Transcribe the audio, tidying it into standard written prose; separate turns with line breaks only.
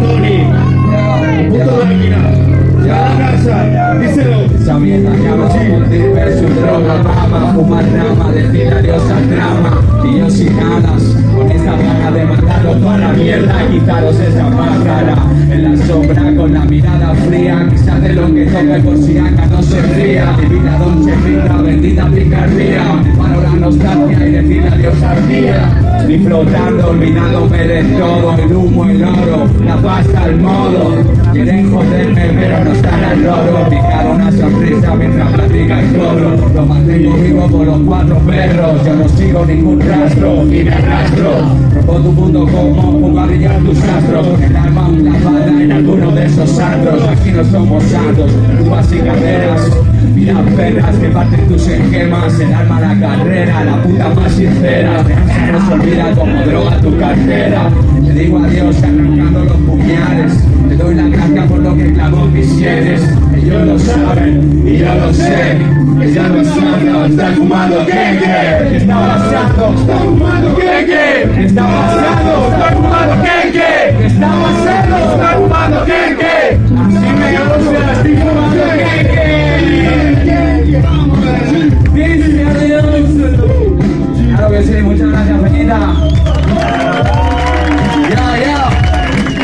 Tony, puto máquina, ya la casa, díselo.
Esa mierda que habla por diverso, droga, fama, fumar rama, decir adiós al drama. Y yo sin alas, con esta gana de mandarlo toda la mierda, quitaros esa máscara. En la sombra con la mirada fría, quizás de lo que toque por si acá no se ría. Divina dolce vida, bendita picardía, para la nostalgia y decir adiós al día. Estoy flotando, olvidándome de todo, el humo, el oro, la pasta, el modo. Quieren joderme, pero no están al loro. Picar una sonrisa mientras platica el coro. Lo mantengo vivo por los cuatro perros. Yo no sigo ningún rastro, ni me arrastro. Rompo tu mundo como pongo a brillar tus astros. El alma una bala en alguno de esos astros. Aquí no somos santos, uvas y caderas. Mira perras que parten tus esquemas. El alma, la carrera, la puta más sincera. Se nos olvida como droga tu cartera. Te digo adiós arrancando los puñales. Te doy la gracia por lo que clavó mis sienes. Ellos lo saben y yo lo sé. Ella no sabe, está fumando queque. Está pasando, está fumando queque. Está pasando, está fumando queque.